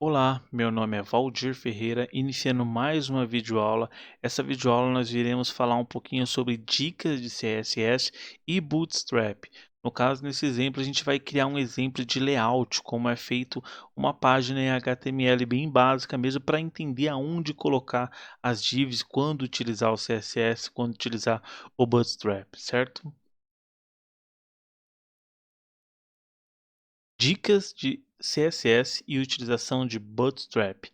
Olá, meu nome é Valdir Ferreira, iniciando mais uma videoaula. Essa videoaula nós iremos falar um pouquinho sobre dicas de CSS e Bootstrap. No caso, nesse exemplo, a gente vai criar um exemplo de layout, como é feito uma página em HTML bem básica mesmo, para entender aonde colocar as divs, quando utilizar o CSS, quando utilizar o Bootstrap, certo? Dicas de CSS e utilização de Bootstrap.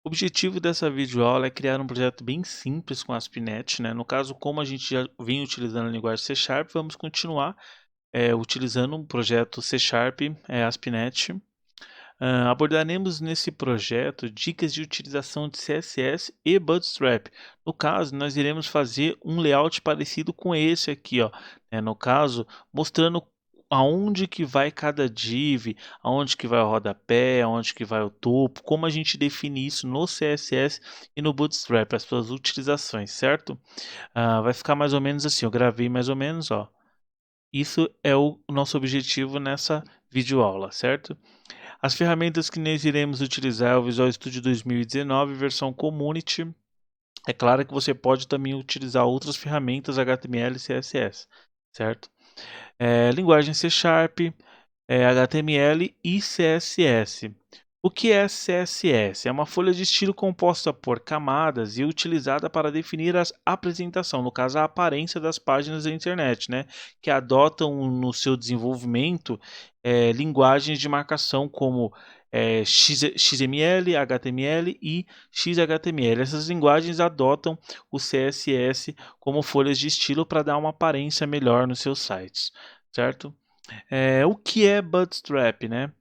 O objetivo dessa videoaula é criar um projeto bem simples com ASP.NET, né? No caso, como a gente já vem utilizando a linguagem C Sharp, vamos continuar utilizando um projeto C Sharp, ASP.NET. Abordaremos nesse projeto dicas de utilização de CSS e Bootstrap. No caso, nós iremos fazer um layout parecido com esse aqui, ó, né? No caso, mostrando aonde que vai cada div, aonde que vai o rodapé, aonde que vai o topo, como a gente define isso no CSS e no Bootstrap, as suas utilizações, certo? Vai ficar mais ou menos assim, eu gravei mais ou menos, ó. Isso é o nosso objetivo nessa videoaula, certo? As ferramentas que nós iremos utilizar é o Visual Studio 2019, versão Community. É claro que você pode também utilizar outras ferramentas HTML e CSS, certo? Linguagem C Sharp, HTML e CSS. O que é CSS? É uma folha de estilo composta por camadas e utilizada para definir a apresentação, no caso a aparência das páginas da internet, né? Que adotam no seu desenvolvimento linguagens de marcação como XML, HTML e XHTML. Essas linguagens adotam o CSS como folhas de estilo para dar uma aparência melhor nos seus sites, certo? O que é Bootstrap, né?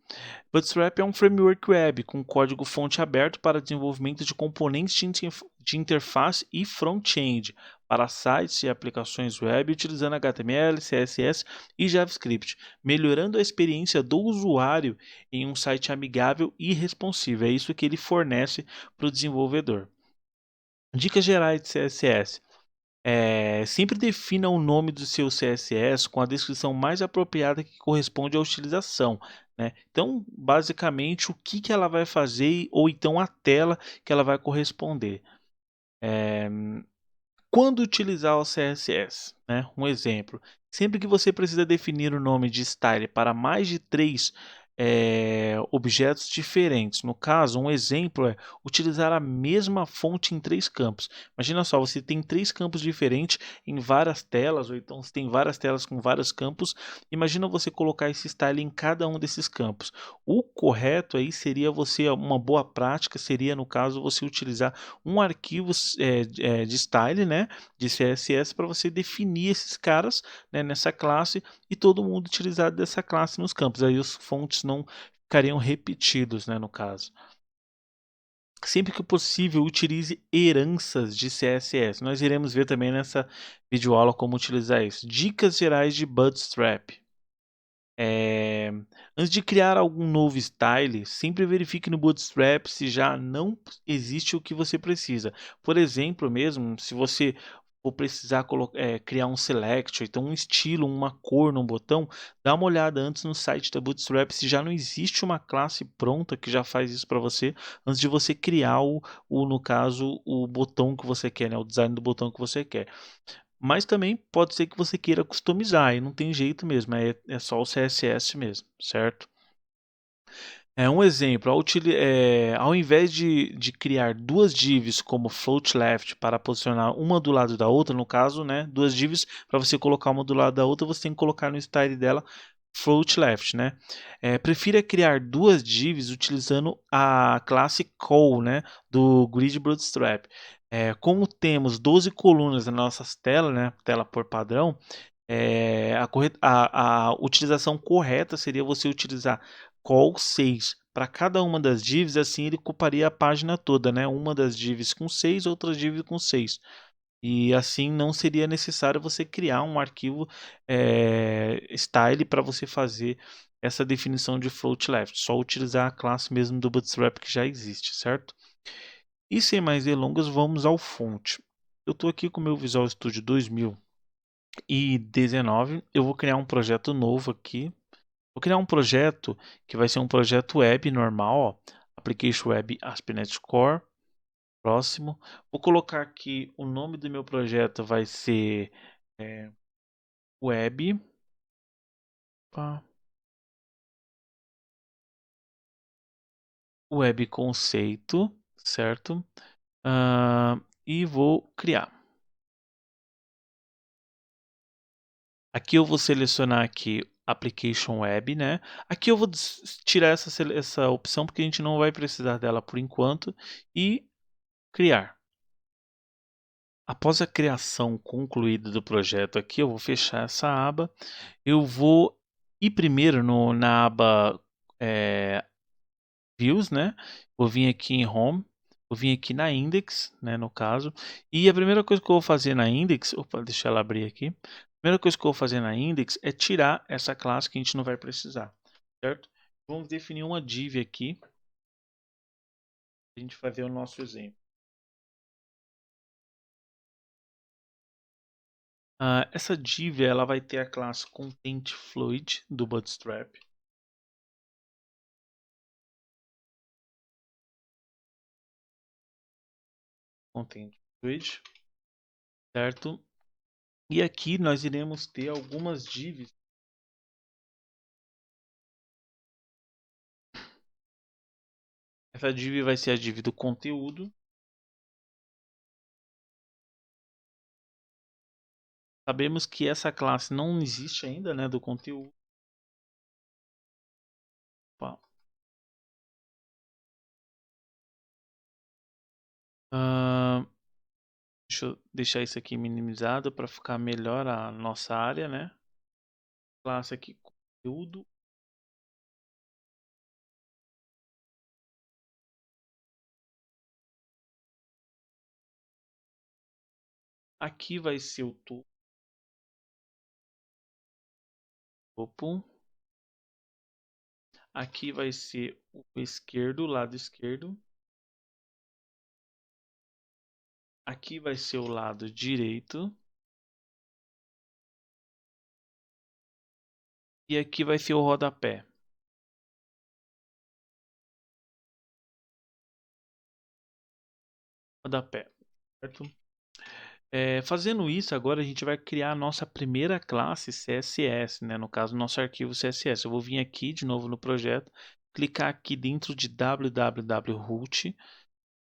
Bootstrap é um framework web com código-fonte aberto para desenvolvimento de componentes de interface e front-end para sites e aplicações web utilizando HTML, CSS e JavaScript, melhorando a experiência do usuário em um site amigável e responsivo. É isso que ele fornece para o desenvolvedor. Dicas gerais de CSS. Sempre defina o nome do seu CSS com a descrição mais apropriada que corresponde à utilização, né? Então, basicamente, o que que ela vai fazer ou então a tela que ela vai corresponder. Eh, Quando utilizar o CSS, né? Um exemplo, sempre que você precisa definir o nome de style para mais de 3 objetos diferentes. No caso, um exemplo é utilizar a mesma fonte em 3 campos. Imagina só, você tem 3 campos diferentes em várias telas, ou então você tem várias telas com vários campos. Imagina você colocar esse style em cada um desses campos. O correto aí seria uma boa prática seria, no caso, você utilizar um arquivo de style, né, de CSS para você definir esses caras, né, nessa classe e todo mundo utilizar dessa classe nos campos. Aí os fontes não ficariam repetidos, né, no caso. Sempre que possível, utilize heranças de CSS. Nós iremos ver também nessa videoaula como utilizar isso. Dicas gerais de Bootstrap. Eh, Antes de criar algum novo style, sempre verifique no Bootstrap se já não existe o que você precisa. Por exemplo, mesmo se você for precisar criar um select, ou então um estilo, uma cor num botão, dá uma olhada antes no site da Bootstrap se já não existe uma classe pronta que já faz isso para você, antes de você criar no caso, o botão que você quer, né, o design do botão que você quer. Mas também pode ser que você queira customizar, e não tem jeito mesmo, é só o CSS mesmo, certo? Um exemplo, ao invés de criar duas divs como float left para posicionar uma do lado da outra, no caso, né, duas divs para você colocar uma do lado da outra, você tem que colocar no style dela float left, né? Prefira criar duas divs utilizando a classe call, né, do Grid Bootstrap. Como temos 12 colunas nas nossas telas, né, tela por padrão, a utilização correta seria você utilizar call 6 para cada uma das divs, assim ele ocuparia a página toda, né? Uma das divs com 6, outra div com 6. E assim não seria necessário você criar um arquivo style para você fazer essa definição de float left, só utilizar a classe mesmo do Bootstrap que já existe, certo? E sem mais delongas, vamos ao fonte. Eu estou aqui com o meu Visual Studio 2019, eu vou criar um projeto novo aqui. Vou criar um projeto que vai ser um projeto web normal, ó. Application Web ASP.NET Core. Próximo. Vou colocar aqui o nome do meu projeto vai ser Web. Opa, Web Conceito, certo? E vou criar. Aqui eu vou selecionar aqui Application Web, né? Aqui eu vou tirar essa opção porque a gente não vai precisar dela por enquanto e criar. Após a criação concluída do projeto aqui, eu vou fechar essa aba. Eu vou ir primeiro na aba Views, né? Vou vir aqui em Home, vou vir aqui na Index, né, no caso. E a primeira coisa que eu vou fazer na Index, opa, deixa ela abrir aqui. A primeira coisa que eu vou fazer na Index é tirar essa classe que a gente não vai precisar, certo? Vamos definir uma div aqui, para a gente fazer o nosso exemplo. Essa div ela vai ter a classe Content Fluid do Bootstrap. Content Fluid, certo? E aqui nós iremos ter algumas divs. Essa div vai ser a div do conteúdo. Sabemos que essa classe não existe ainda, né, do conteúdo. Opa. Deixa eu deixar isso aqui minimizado para ficar melhor a nossa área, né? Classe aqui, conteúdo. Aqui vai ser o topo. Aqui vai ser o esquerdo, o lado esquerdo. Aqui vai ser o lado direito. E aqui vai ser o rodapé. Rodapé, certo? Fazendo isso, agora a gente vai criar a nossa primeira classe CSS, né? No caso, nosso arquivo CSS. Eu vou vir aqui de novo no projeto, clicar aqui dentro de www.root,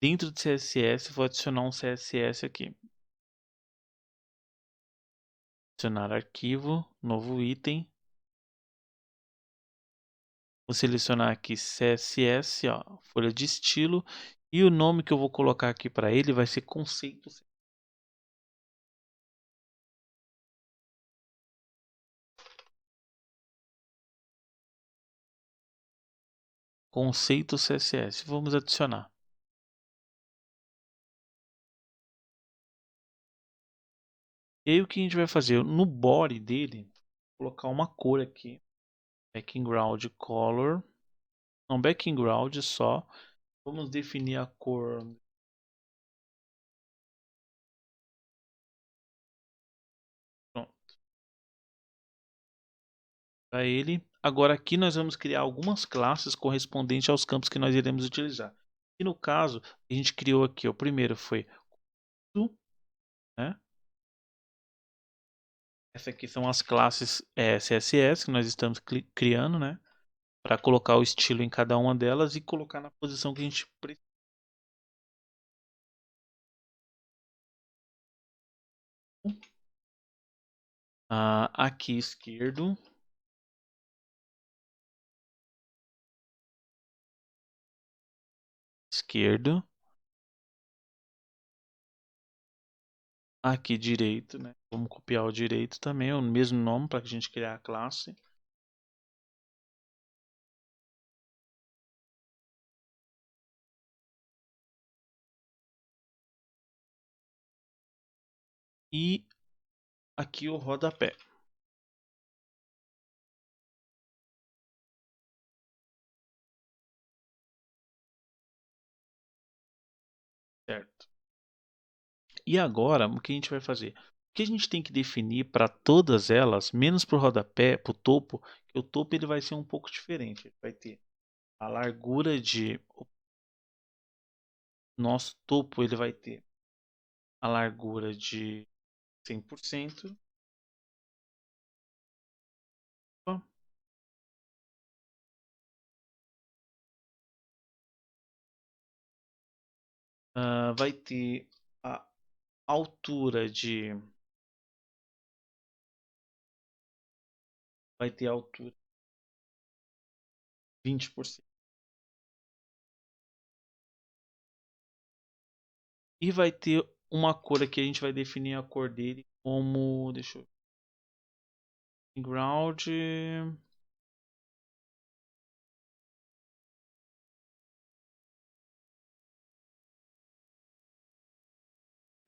dentro de CSS, vou adicionar um CSS aqui. Adicionar arquivo, novo item. Vou selecionar aqui CSS, ó, folha de estilo, e o nome que eu vou colocar aqui para ele vai ser conceito. Conceito CSS. Vamos adicionar. E aí o que a gente vai fazer? No body dele, colocar uma cor aqui. Background color. Não, background só. Vamos definir a cor. Pronto. Para ele. Agora aqui nós vamos criar algumas classes correspondentes aos campos que nós iremos utilizar. E no caso, a gente criou aqui, o primeiro foi né? Essas aqui são as classes CSS que nós estamos criando, né? Para colocar o estilo em cada uma delas e colocar na posição que a gente precisa. Aqui esquerdo. Esquerdo. Aqui direito, né? Vamos copiar o direito também, é o mesmo nome para a gente criar a classe. E aqui o rodapé. Certo. E agora, o que a gente vai fazer? O que a gente tem que definir para todas elas, menos para o rodapé, para o topo, que o topo ele vai ser um pouco diferente. Ele vai ter a largura de Nosso topo ele vai ter a largura de 100%. Vai ter a altura de vai ter a altura 20%. E vai ter uma cor aqui, a gente vai definir a cor dele como, deixa eu ver, ground,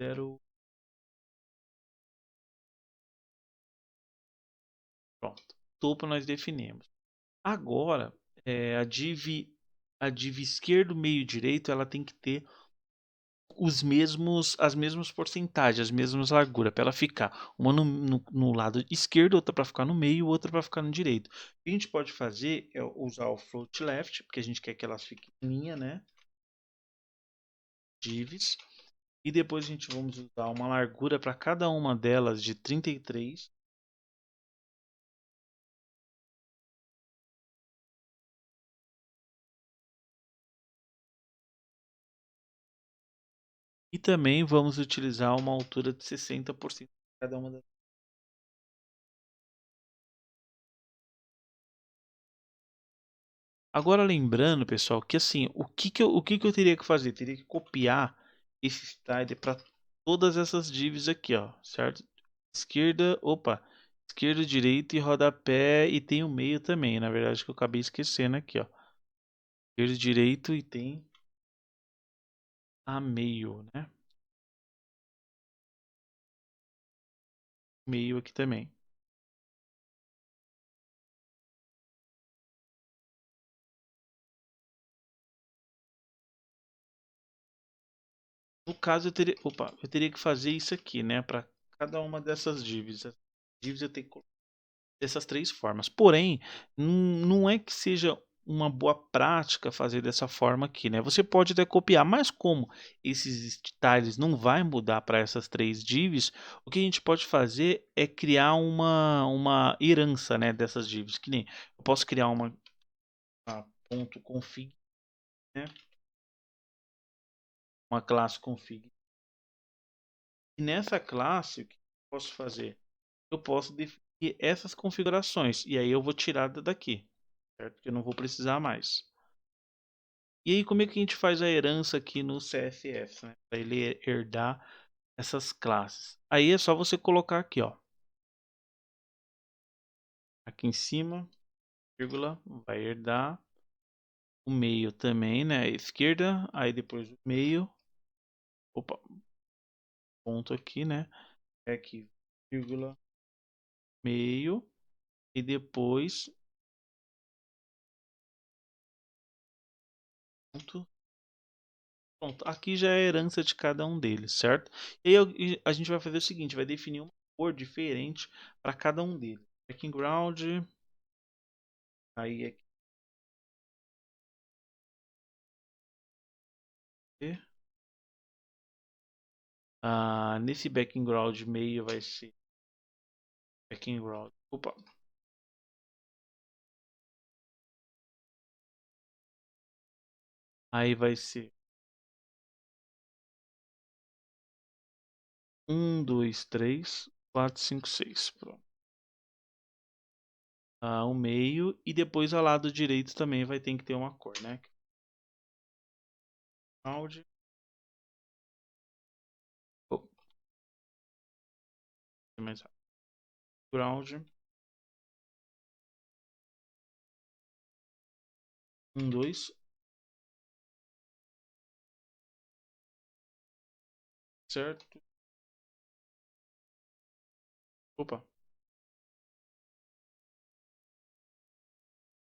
zero, pronto. Topo nós definimos. Agora, a div esquerdo, meio e direito, ela tem que ter as mesmas porcentagens, as mesmas larguras, para ela ficar uma no lado esquerdo, outra para ficar no meio, outra para ficar no direito. O que a gente pode fazer é usar o float left, porque a gente quer que elas fiquem em linha, né? Divs. E depois a gente vamos usar uma largura para cada uma delas de 33. E também vamos utilizar uma altura de 60% para cada uma das. Agora lembrando, pessoal, que assim, o que que eu teria que fazer? Teria que copiar esse style para todas essas divs aqui, ó, certo? Esquerda, opa, esquerda, direita e rodapé e tem o meio também, na verdade que eu acabei esquecendo aqui, ó. Esquerdo, direito e tem a meio, né? Meio aqui também. No caso, eu teria que fazer isso aqui, né? Para cada uma dessas divs. As divs eu tenho que colocar dessas três formas. Porém, não é que seja uma boa prática fazer dessa forma aqui, né? Você pode até copiar, mas como esses styles não vai mudar para essas três divs, o que a gente pode fazer é criar uma herança, né, dessas divs. Que nem eu posso criar uma ponto .config, né? Uma classe config. E nessa classe, o que eu posso fazer? Eu posso definir essas configurações e aí eu vou tirar daqui, certo? Porque eu não vou precisar mais. E aí como é que a gente faz a herança aqui no CSS, né? Para ele herdar essas classes. Aí é só você colocar aqui, ó, aqui em cima, vírgula, vai herdar o meio também, né? A esquerda, aí depois o meio, opa, ponto aqui, né? É aqui, vírgula, meio e depois ponto. Pronto, aqui já é a herança de cada um deles, certo? E a gente vai fazer o seguinte, vai definir uma cor diferente para cada um deles. Background, aí aqui, nesse background meio vai ser background, opa, aí vai ser 1, 2, 3, 4, 5, 6, pronto. O meio e depois ao lado direito também vai ter que ter uma cor, né? Background, oh, mais rápido. Background, 1, 2, certo? Opa.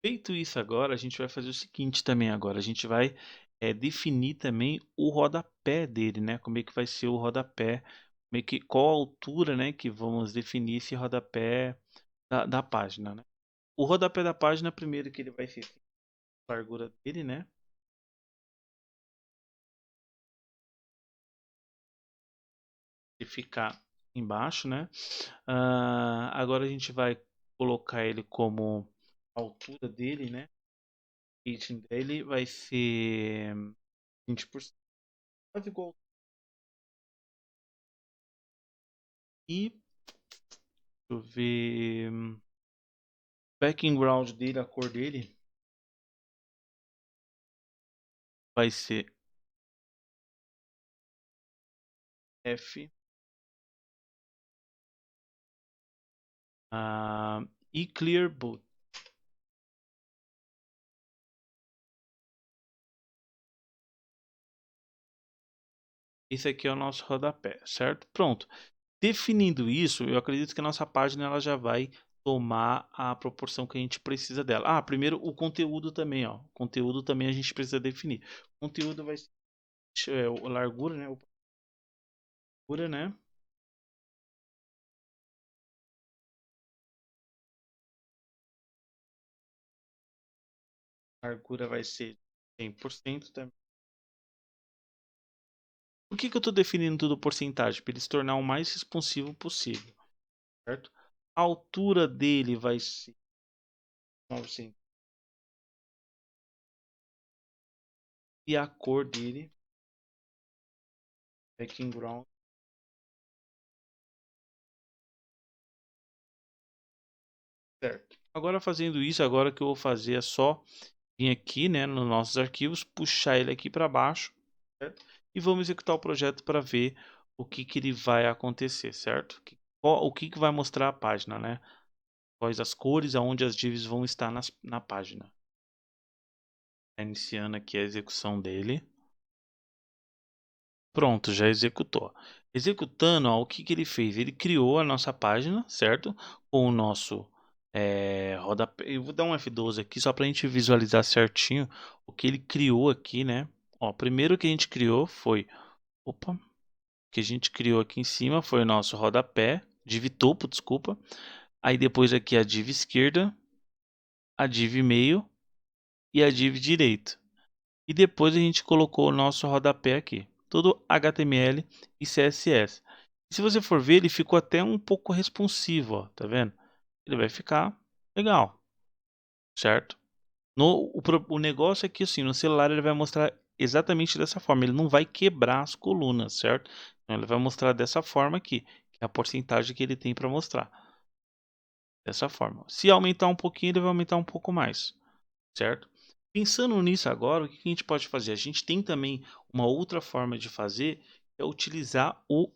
Feito isso agora, a gente vai fazer o seguinte também agora. A gente vai definir também o rodapé dele, né? Como é que vai ser o rodapé, qual a altura, né, que vamos definir esse rodapé da página, né? O rodapé da página, primeiro que ele vai ser a largura dele, né? ficar embaixo, né? Agora a gente vai colocar ele como a altura dele, né? O rating dele vai ser 20%. Quase igual. E deixa eu ver. Background dele, a cor dele vai ser F. E Clear Boot. Esse aqui é o nosso rodapé, certo? Pronto. Definindo isso, eu acredito que a nossa página ela já vai tomar a proporção que a gente precisa dela. Primeiro o conteúdo também, ó. O conteúdo também a gente precisa definir. O conteúdo vai ser a largura, né? Largura, né? Largura vai ser 100% também. Por que eu estou definindo tudo porcentagem? Para ele se tornar o mais responsivo possível, certo? A altura dele vai ser 900. E a cor dele, background, certo? Agora fazendo isso, agora que eu vou fazer é só vir aqui, né, nos nossos arquivos, puxar ele aqui para baixo, certo? E vamos executar o projeto para ver o que que ele vai acontecer, certo? O que que vai mostrar a página, né? Quais as cores, aonde as divs vão estar na página. Tá iniciando aqui a execução dele. Pronto, já executou. Executando, ó, o que que ele fez? Ele criou a nossa página, certo? Com o nosso rodapé. Eu vou dar um F12 aqui só para a gente visualizar certinho o que ele criou aqui, né? Ó, primeiro que a gente criou foi... Opa! O que a gente criou aqui em cima foi o nosso rodapé, div topo, desculpa. Aí depois aqui a div esquerda, a div meio e a div direito. E depois a gente colocou o nosso rodapé aqui, todo HTML e CSS. E se você for ver, ele ficou até um pouco responsivo, ó, tá vendo? Ele vai ficar legal, certo? O negócio é que assim, no celular ele vai mostrar exatamente dessa forma, ele não vai quebrar as colunas, certo? Então, ele vai mostrar dessa forma aqui, que é a porcentagem que ele tem para mostrar. Dessa forma. Se aumentar um pouquinho, ele vai aumentar um pouco mais, certo? Pensando nisso agora, o que a gente pode fazer? A gente tem também uma outra forma de fazer, que é utilizar o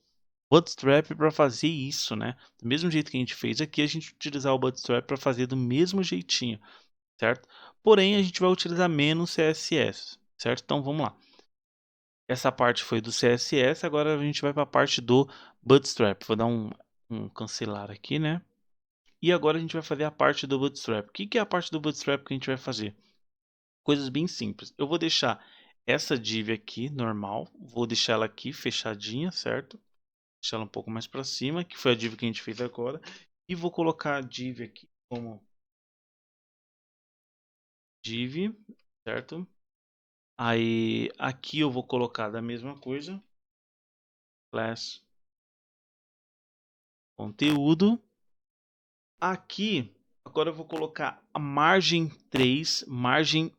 Bootstrap para fazer isso, né? Do mesmo jeito que a gente fez aqui, a gente utilizar o Bootstrap para fazer do mesmo jeitinho, certo? Porém, a gente vai utilizar menos CSS, certo? Então vamos lá. Essa parte foi do CSS, agora a gente vai para a parte do Bootstrap. Vou dar um cancelar aqui, né? E agora a gente vai fazer a parte do Bootstrap. O que é a parte do Bootstrap que a gente vai fazer? Coisas bem simples. Eu vou deixar essa div aqui normal, vou deixar ela aqui fechadinha, certo? Deixar ela um pouco mais para cima, que foi a div que a gente fez agora. E vou colocar a div aqui como div, certo? Aí aqui eu vou colocar da mesma coisa, class conteúdo. Aqui, agora eu vou colocar a margem 3, margem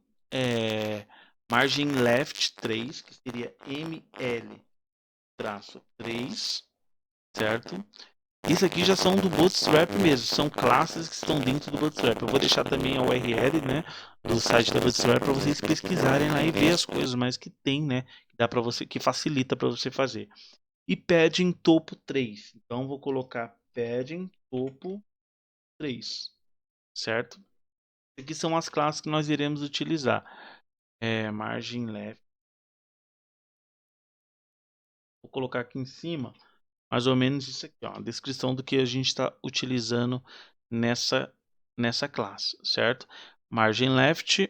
left 3, que seria ml-3, certo? Isso aqui já são do Bootstrap mesmo, são classes que estão dentro do Bootstrap. Eu vou deixar também a URL, né, do site da Bootstrap para vocês pesquisarem lá e ver as coisas mais que tem, né, que dá para você, que facilita para você fazer. E padding topo 3. Então vou colocar padding topo 3, certo? Aqui são as classes que nós iremos utilizar. Margin left. Vou colocar aqui em cima mais ou menos isso aqui, ó, a descrição do que a gente está utilizando nessa classe, certo? Margin left,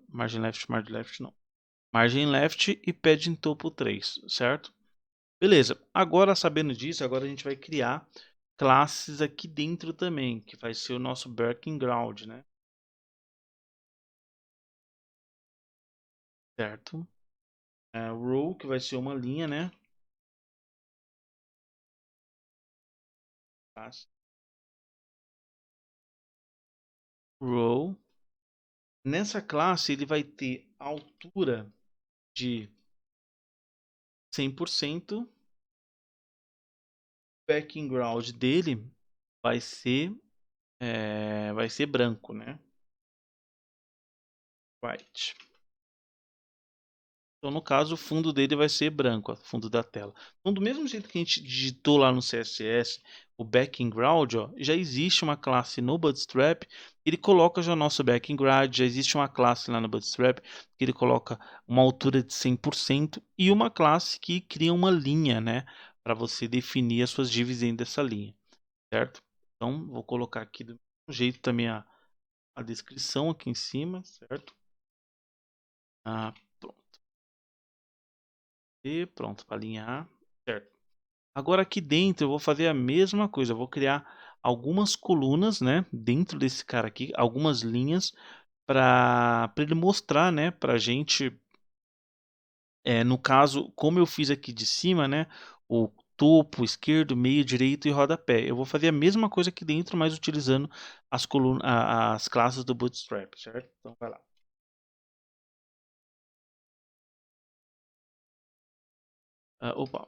margin left não. Margin left e padding topo 3, certo? Beleza, agora sabendo disso, agora a gente vai criar classes aqui dentro também, que vai ser o nosso background, né? Certo? Row, que vai ser uma linha, né? classe row. Nessa classe ele vai ter altura de 100%. Background dele vai ser branco, né? White. Então, no caso, o fundo dele vai ser branco, o fundo da tela. Então, do mesmo jeito que a gente digitou lá no CSS o background, ó, já existe uma classe no Bootstrap, ele coloca já o nosso background, já existe uma classe lá no Bootstrap, que ele coloca uma altura de 100% e uma classe que cria uma linha, né, para você definir as suas divs dentro dessa linha, certo? Então, vou colocar aqui do mesmo jeito também a descrição aqui em cima, certo? Pronto. E pronto, para alinhar, certo? Agora aqui dentro eu vou fazer a mesma coisa, eu vou criar algumas colunas, né, dentro desse cara aqui, algumas linhas para ele mostrar, né, para a gente, no caso, como eu fiz aqui de cima, né, o topo, esquerdo, meio, direito e rodapé. Eu vou fazer a mesma coisa aqui dentro, mas utilizando as colunas, as classes do Bootstrap, certo? Então vai lá. Opa.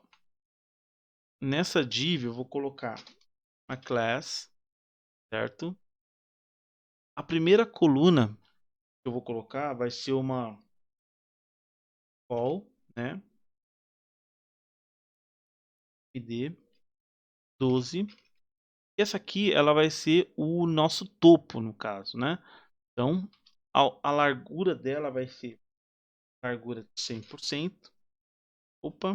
Nessa div eu vou colocar a class, certo? A primeira coluna que eu vou colocar vai ser uma call, né? id 12. E essa aqui ela vai ser o nosso topo, no caso, né? Então, a largura dela vai ser largura de 100%. Opa.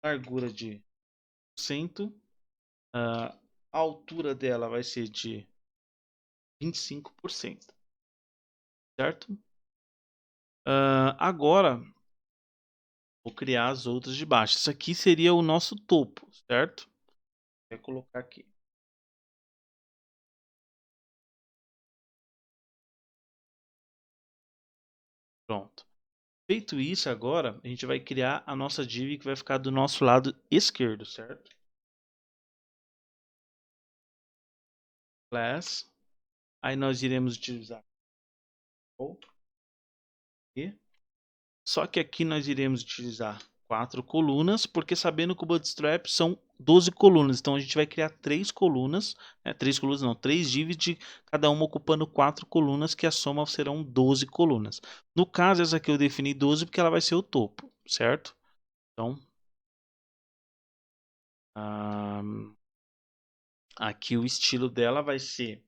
Largura de 100%. A altura dela vai ser de 25%. Certo? Agora, vou criar as outras de baixo. Isso aqui seria o nosso topo, certo? Vou colocar aqui. Pronto. Feito isso, agora a gente vai criar a nossa div que vai ficar do nosso lado esquerdo, certo? Class. Aí nós iremos utilizar e só que aqui nós iremos utilizar 4 colunas, porque sabendo que o Bootstrap são 12 colunas, então a gente vai criar 3 colunas, né? 3 colunas não, 3 divs de cada uma ocupando 4 colunas, que a soma serão 12 colunas. No caso, essa aqui eu defini 12 porque ela vai ser o topo, certo? Então, aqui o estilo dela vai ser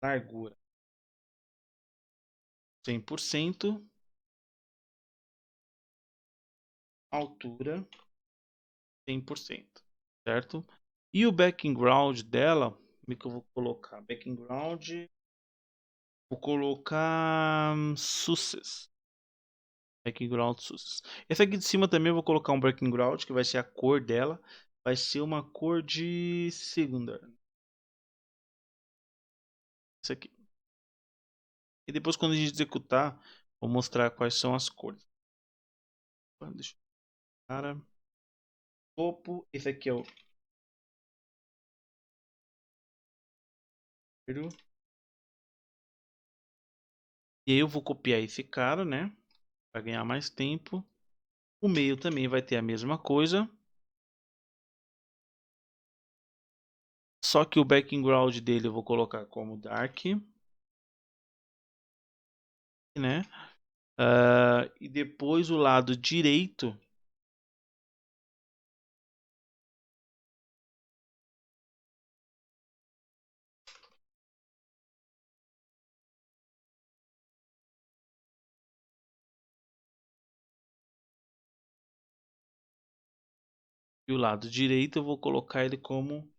largura 100%, altura 100%, certo? E o background dela, como é que eu vou colocar? Background, vou colocar success. Background success. Esse aqui de cima também eu vou colocar um background, que vai ser a cor dela. Vai ser uma cor de secondary. Isso aqui. E depois quando a gente executar, vou mostrar quais são as cores. Deixa eu... Cara, topo. Esse aqui é o e aí eu vou copiar esse cara, né? Para ganhar mais tempo. O meio também vai ter a mesma coisa. Só que o background dele eu vou colocar como dark, né? E depois o lado direito eu vou colocar ele como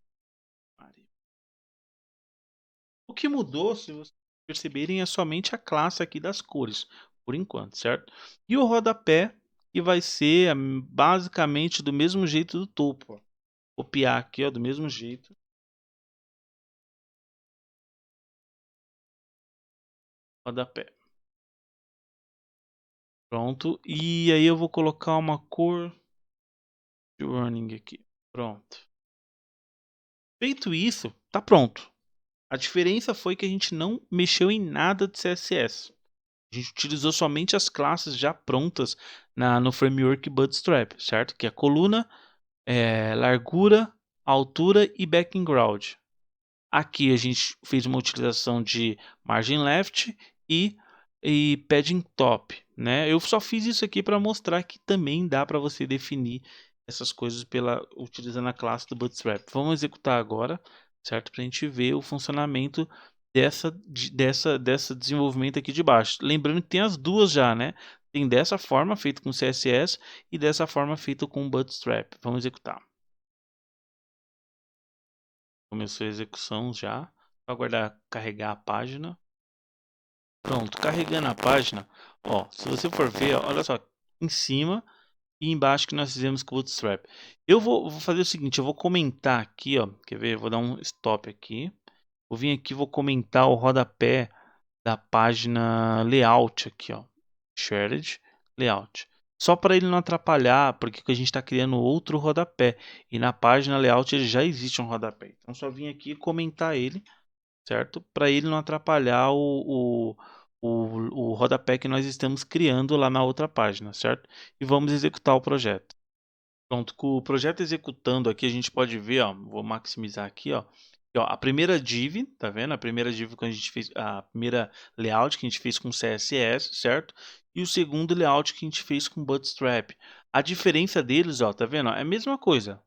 o que mudou, se vocês perceberem, é somente a classe aqui das cores, por enquanto, certo? E o rodapé, que vai ser basicamente do mesmo jeito do topo. Ó. Copiar aqui, ó, do mesmo jeito. Rodapé. Pronto. E aí eu vou colocar uma cor de running aqui. Pronto. Feito isso, tá pronto. A diferença foi que a gente não mexeu em nada de CSS. A gente utilizou somente as classes já prontas no framework Bootstrap, certo? Que é coluna, largura, altura e background. Aqui a gente fez uma utilização de margin left e padding top, né? Eu só fiz isso aqui para mostrar que também dá para você definir essas coisas utilizando a classe do Bootstrap. Vamos executar agora, certo? Para a gente ver o funcionamento dessa desenvolvimento aqui de baixo. Lembrando que tem as duas já, né? Tem dessa forma, feito com CSS, e dessa forma, feito com Bootstrap. Vamos executar. Começou a execução já. Vou aguardar carregar a página. Pronto, carregando a página. Ó, se você for ver, ó, olha só, em cima e embaixo que nós fizemos com o Bootstrap. Eu vou fazer o seguinte, eu vou comentar aqui, ó. Quer ver? Eu vou dar um stop aqui. Vou vir aqui, vou comentar o rodapé da página layout aqui, ó. Shared layout. Só para ele não atrapalhar, porque a gente está criando outro rodapé. E na página layout ele já existe um rodapé. Então só vim aqui comentar ele, certo? Para ele não atrapalhar o rodapé que nós estamos criando lá na outra página, certo? E vamos executar o projeto. Pronto, com o projeto executando aqui, a gente pode ver, ó, vou maximizar aqui, ó. Ó, a primeira div, tá vendo? A primeira div que a gente fez, a primeira layout que a gente fez com CSS, certo? E o segundo layout que a gente fez com Bootstrap. A diferença deles, ó, tá vendo? É a mesma coisa.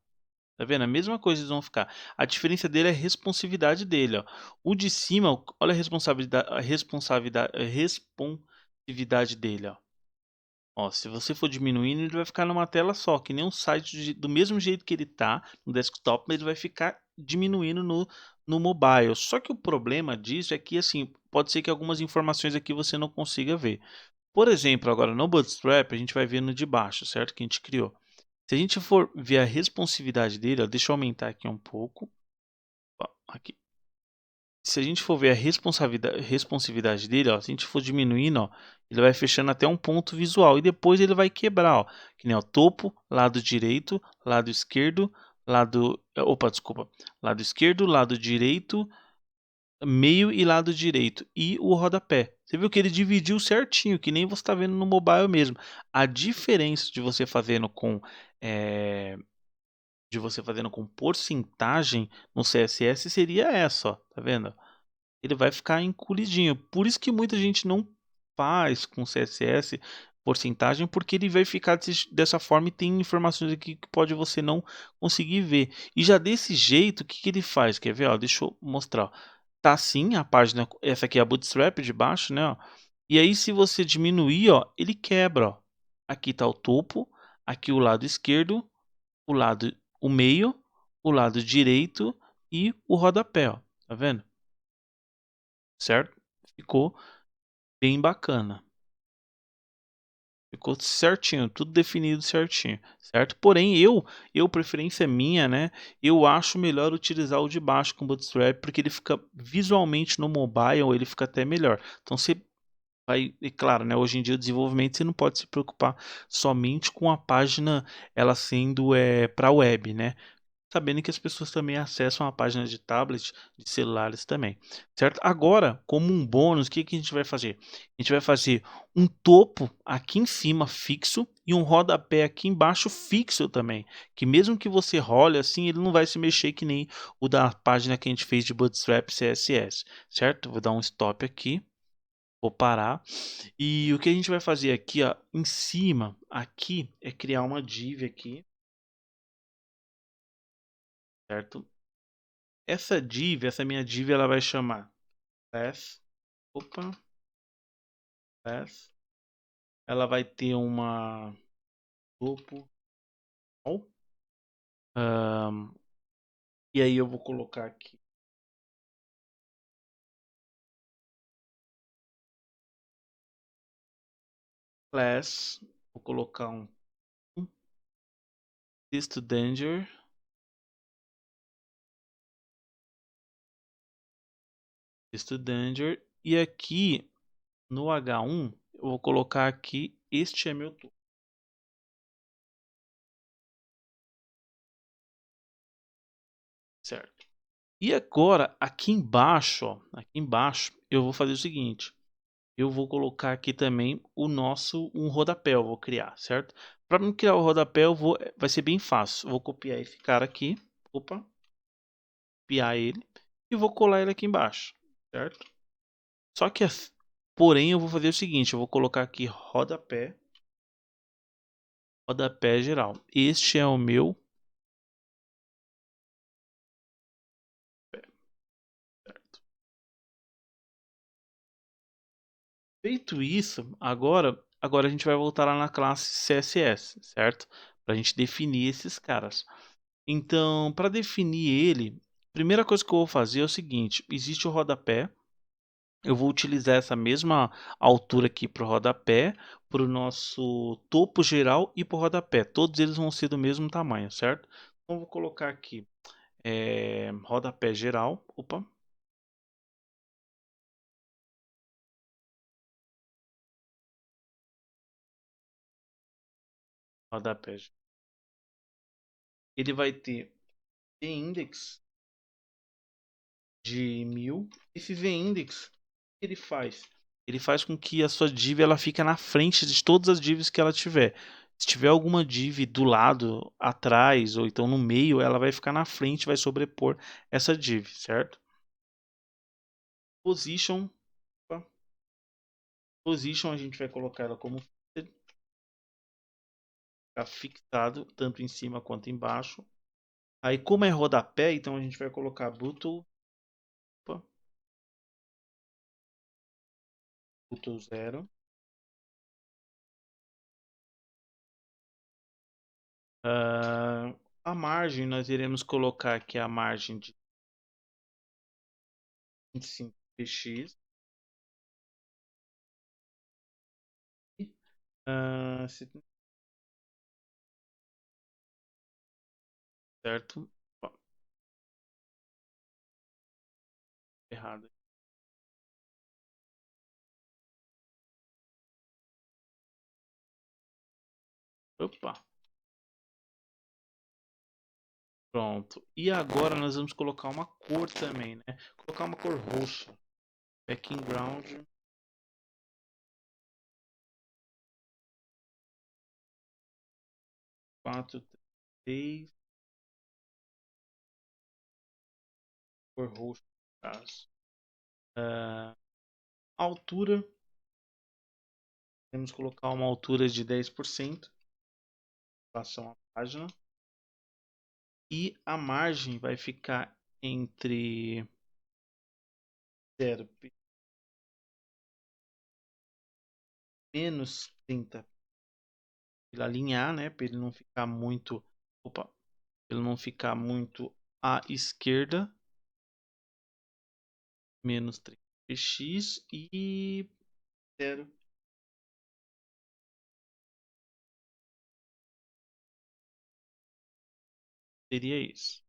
Tá vendo? A mesma coisa eles vão ficar. A diferença dele é a responsividade dele, ó. O de cima, olha a responsividade dele, ó. Ó, se você for diminuindo, ele vai ficar numa tela só, que nem um site do mesmo jeito que ele tá no desktop, mas ele vai ficar diminuindo no mobile. Só que o problema disso é que, assim, pode ser que algumas informações aqui você não consiga ver. Por exemplo, agora no Bootstrap, a gente vai ver no de baixo, certo? Que a gente criou. Se a gente for ver a responsividade dele, ó, deixa eu aumentar aqui um pouco. Ó, aqui. Se a gente for ver a responsividade dele, ó, se a gente for diminuindo, ó, ele vai fechando até um ponto visual e depois ele vai quebrar, ó, que nem o topo, lado direito, lado esquerdo, desculpa, lado esquerdo, lado direito, meio e lado direito e o rodapé. Você viu que ele dividiu certinho, que nem você está vendo no mobile mesmo. A diferença de você fazendo com porcentagem no CSS seria essa, ó, tá vendo? Ele vai ficar encolhidinho. Por isso que muita gente não faz com CSS porcentagem, porque ele vai ficar dessa forma e tem informações aqui que pode você não conseguir ver. E já desse jeito, o que, que ele faz? Quer ver? Ó, deixa eu mostrar. Ó. Tá assim a página, essa aqui é a Bootstrap de baixo, né? Ó. E aí se você diminuir, ó, ele quebra. Ó. Aqui está o topo, aqui o lado esquerdo, o meio, o lado direito e o rodapé. Ó. Tá vendo? Certo? Ficou bem bacana. Ficou certinho, tudo definido certinho, certo? Porém, preferência minha, né? Eu acho melhor utilizar o de baixo com o Bootstrap, porque ele fica visualmente no mobile, ele fica até melhor. Então, você vai, e claro, né? Hoje em dia o desenvolvimento você não pode se preocupar somente com a página ela sendo para web, né? Sabendo que as pessoas também acessam a página de tablet, de celulares também, certo? Agora, como um bônus, o que que a gente vai fazer? A gente vai fazer um topo aqui em cima fixo e um rodapé aqui embaixo fixo também, que mesmo que você role assim, ele não vai se mexer que nem o da página que a gente fez de Bootstrap CSS, certo? Vou dar um stop aqui, vou parar. E o que a gente vai fazer aqui, ó, em cima, aqui, é criar uma div aqui, certo? Essa minha div, ela vai chamar class, opa, class, ela vai ter uma topo, um, e aí eu vou colocar aqui class, vou colocar um texto danger, e aqui no H1 eu vou colocar aqui este é meu topo. certo? E agora, aqui embaixo, ó, aqui embaixo, eu vou fazer o seguinte. Eu vou colocar aqui também um rodapé, eu vou criar, certo? Para mim criar o rodapé, vai ser bem fácil. Eu vou copiar esse cara aqui, opa, copiar ele e vou colar ele aqui embaixo, certo? Só que, porém, eu vou fazer o seguinte, eu vou colocar aqui rodapé geral. Este é o meu certo? Feito isso, agora a gente vai voltar lá na classe CSS, certo? Para a gente definir esses caras. Então, para definir ele, a primeira coisa que eu vou fazer é o seguinte: existe o rodapé. Eu vou utilizar essa mesma altura aqui para o rodapé, para o nosso topo geral e para o rodapé. Todos eles vão ser do mesmo tamanho, certo? Então, eu vou colocar aqui rodapé geral. Opa, rodapé. Ele vai ter index de 1000. Esse v-index, o que ele faz? Ele faz com que a sua div ela fique na frente de todas as divs que ela tiver. Se tiver alguma div do lado, atrás ou então no meio, ela vai ficar na frente, vai sobrepor essa div, certo? Position, opa, position a gente vai colocar ela como ficar fixado tanto em cima quanto embaixo. Aí como é rodapé, então a gente vai colocar button, opa, button 0. A margem, nós iremos colocar aqui a margem de 25 px. Certo? Ó, errado. Opa, pronto. E agora nós vamos colocar uma cor também, né? Colocar uma cor roxa. Background. Quatro, três. Cor roxa, no caso. Altura. Temos que colocar uma altura de 10% em relação à página. E a margem vai ficar entre 0 menos 30 para alinhar, né? Para ele não ficar muito. Opa, para ele não ficar muito à esquerda. Menos 3x e 0. Seria isso,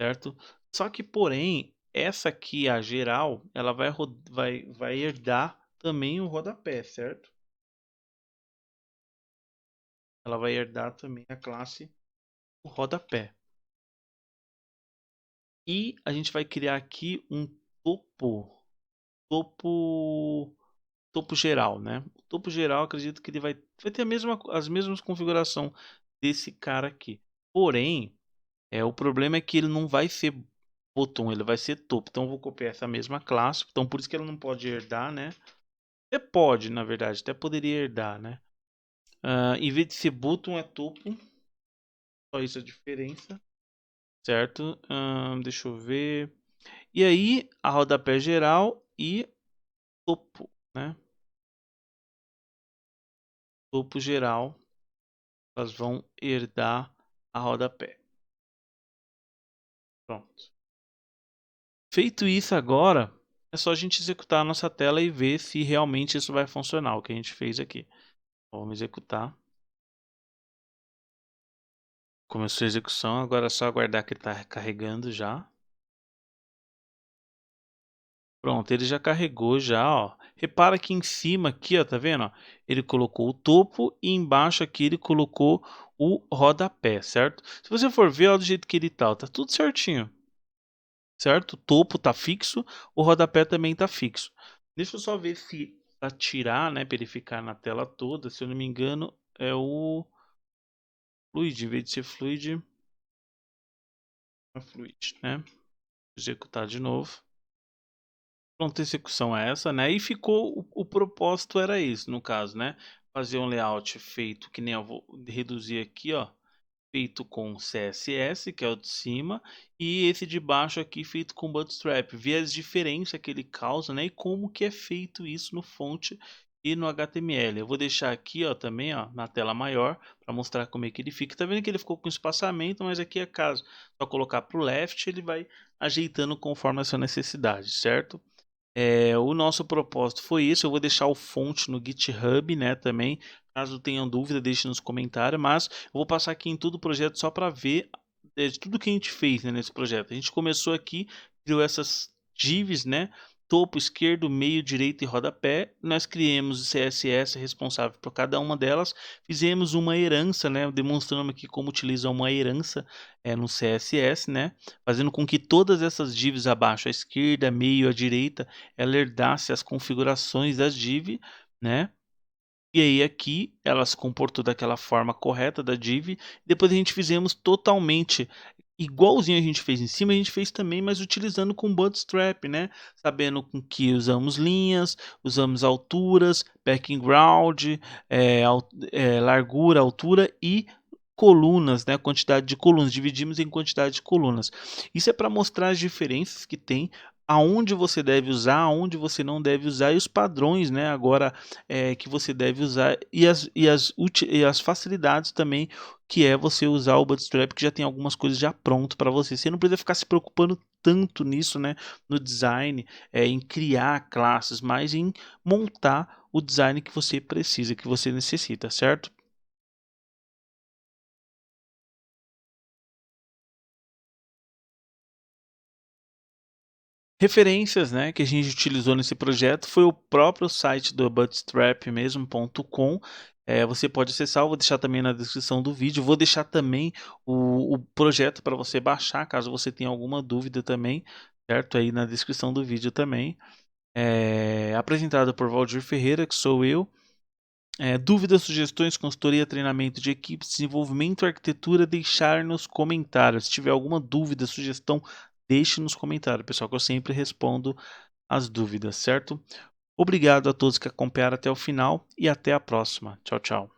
certo? Só que, porém, essa aqui, a geral, ela vai herdar também o rodapé, certo? Ela vai herdar também a classe o rodapé. E a gente vai criar aqui um topo, topo geral, né? O topo geral, acredito que ele vai ter as mesmas configurações desse cara aqui. Porém, o problema é que ele não vai ser bottom, ele vai ser topo. Então eu vou copiar essa mesma classe. Então por isso que ela não pode herdar, né? Até pode, na verdade, até poderia herdar, né? Em vez de ser bottom é topo. Só isso a diferença, certo? Deixa eu ver. E aí a rodapé geral e topo, né? Topo geral, elas vão herdar a rodapé. Pronto. Feito isso agora, é só a gente executar a nossa tela e ver se realmente isso vai funcionar, o que a gente fez aqui. Vamos executar. Começou a execução, agora é só aguardar que ele está carregando já. Pronto, ele já carregou já, ó. Repara que em cima aqui, ó, tá vendo? Ó? Ele colocou o topo e embaixo aqui ele colocou o rodapé, certo? Se você for ver, ó, do jeito que ele tá tudo certinho. certo? O topo tá fixo, o rodapé também tá fixo. Deixa eu só ver se pra tirar, né, pra ele ficar na tela toda, se eu não me engano, é o Fluid, em vez de ser Fluid, é Fluid, né? Executar de novo. Pronto, a execução é essa, né? E ficou, o propósito era esse, no caso, né? Fazer um layout feito, que nem eu vou reduzir aqui, ó. Feito com CSS, que é o de cima, e esse de baixo aqui feito com Bootstrap. Ver as diferenças que ele causa, né? E como que é feito isso no fonte e no HTML. Eu vou deixar aqui, ó, também, ó, na tela maior, para mostrar como é que ele fica. Tá vendo que ele ficou com espaçamento, mas aqui é caso. Só colocar para o left, ele vai ajeitando conforme a sua necessidade, certo? O nosso propósito foi isso. Eu vou deixar o fonte no GitHub, né, também. Caso tenham dúvida, deixe nos comentários. Mas eu vou passar aqui em todo o projeto só para ver de tudo que a gente fez, né, nesse projeto. A gente começou aqui, criou essas divs, né? Topo, esquerdo, meio, direito e rodapé. Nós criamos o CSS responsável por cada uma delas. Fizemos uma herança, né? Demonstrando aqui como utilizar uma herança no CSS, né? Fazendo com que todas essas divs abaixo, à esquerda, meio, à direita, ela herdasse as configurações das div, né? E aí aqui ela se comportou daquela forma correta da div. Depois a gente fizemos totalmente igualzinho a gente fez em cima, a gente fez também, mas utilizando com Bootstrap, né? Sabendo com que usamos linhas, usamos alturas, background, largura, altura e colunas, né? Quantidade de colunas, dividimos em quantidade de colunas. Isso é para mostrar as diferenças que tem, aonde você deve usar, aonde você não deve usar e os padrões, né? Agora que você deve usar e as facilidades também que é você usar o Bootstrap, que já tem algumas coisas já pronto para você. Você não precisa ficar se preocupando tanto nisso, né? No design, em criar classes, mas em montar o design que você precisa, que você necessita, certo? Referências, né, que a gente utilizou nesse projeto foi o próprio site do Bootstrap mesmo.com. Você pode acessar, eu vou deixar também na descrição do vídeo. Vou deixar também o projeto para você baixar, caso você tenha alguma dúvida também, certo? Aí na descrição do vídeo também. Apresentado por Valdir Ferreira, que sou eu. Dúvidas, sugestões, consultoria, treinamento de equipe, desenvolvimento, arquitetura, deixar nos comentários. Se tiver alguma dúvida, sugestão, deixe nos comentários, pessoal, que eu sempre respondo as dúvidas, certo? Obrigado a todos que acompanharam até o final e até a próxima. Tchau, tchau.